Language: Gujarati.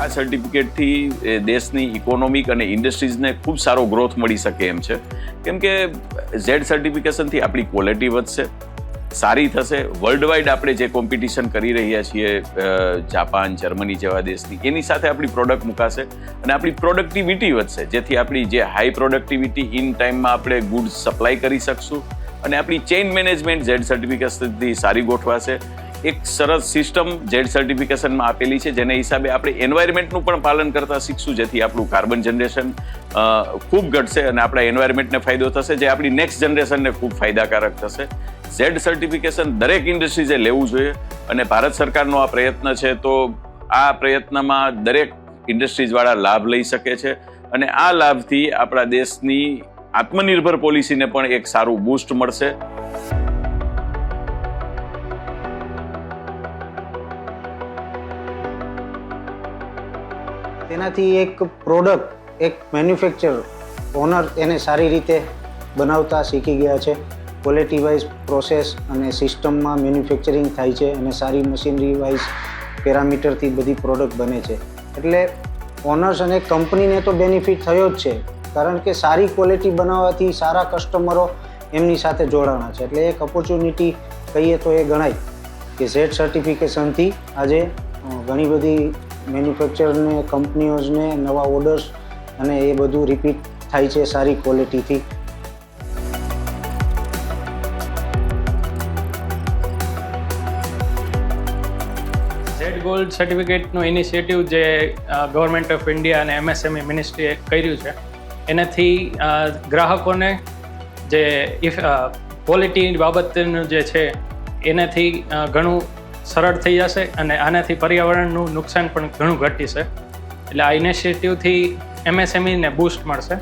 આ સર્ટિફિકેટથી દેશની ઇકોનોમિક અને ઇન્ડસ્ટ્રીઝને ખૂબ સારો ગ્રોથ મળી શકે એમ છે, કેમ કે ઝેડ સર્ટિફિકેશનથી આપણી ક્વોલિટી વધશે, સારી થશે. વર્લ્ડ વાઇડ આપણે જે કોમ્પિટિશન કરી રહ્યા છીએ જાપાન, જર્મની જેવા દેશની, એની સાથે આપણી પ્રોડક્ટ મુકાશે અને આપણી પ્રોડક્ટિવિટી વધશે, જેથી આપણી જે હાઈ પ્રોડક્ટિવિટી ઇન ટાઈમમાં આપણે ગુડ્સ સપ્લાય કરી શકશું અને આપણી ચેઇન મેનેજમેન્ટ ઝેડ સર્ટિફિકેશનથી સારી ગોઠવાશે. એક સરસ સિસ્ટમ ઝેડ સર્ટિફિકેશનમાં આપેલી છે, જેને હિસાબે આપણે એન્વાયરમેન્ટનું પણ પાલન કરતા શીખશું, જેથી આપણું કાર્બન જનરેશન ખૂબ ઘટશે અને આપણા એન્વાયરમેન્ટને ફાયદો થશે, જે આપણી નેક્સ્ટ જનરેશનને ખૂબ ફાયદાકારક થશે. ઝેડ સર્ટિફિકેશન દરેક ઇન્ડસ્ટ્રીઝે લેવું જોઈએ અને ભારત સરકારનો આ પ્રયત્ન છે, તો આ પ્રયત્નમાં દરેક ઇન્ડસ્ટ્રીઝવાળા લાભ લઈ શકે છે અને આ લાભથી આપણા દેશની આત્મનિર્ભર પોલિસીને પણ એક સારું બૂસ્ટ મળશે. તેનાથી એક પ્રોડક્ટ, એક મેન્યુફેક્ચર ઓનર એને સારી રીતે બનાવતા શીખી ગયા છે. ક્વોલિટી વાઇઝ પ્રોસેસ અને સિસ્ટમમાં મેન્યુફેક્ચરિંગ થાય છે અને સારી મશીનરી વાઇઝ પેરામીટરથી બધી પ્રોડક્ટ બને છે. એટલે ઓનર્સ અને કંપનીને તો બેનિફિટ થયો જ છે, કારણ કે સારી ક્વોલિટી બનાવવાથી સારા કસ્ટમરો એમની સાથે જોડાણા છે. એટલે એક ઓપોર્ચ્યુનિટી કહીએ તો એ ગણાય કે ઝેડ સર્ટિફિકેશનથી આજે ઘણી બધી મેન્યુફેક્ચરને, કંપનીઓને નવા ઓર્ડર્સ અને એ બધું રિપીટ થાય છે સારી ક્વોલિટીથી. ઝેડ ગોલ્ડ સર્ટિફિકેટનું ઇનિશિયેટિવ જે ગવર્મેન્ટ ઓફ ઇન્ડિયા અને MSME મિનિસ્ટ્રીએ કર્યું છે, એનાથી ગ્રાહકોને જે ક્વોલિટી બાબતનું જે છે એનાથી ઘણું સરળ થઈ જશે અને આનાથી પર્યાવરણનું નુકસાન પણ ઘણું ઘટી છે. એટલે આ ઇનિશિયેટિવથી MSMEને બૂસ્ટ મળશે.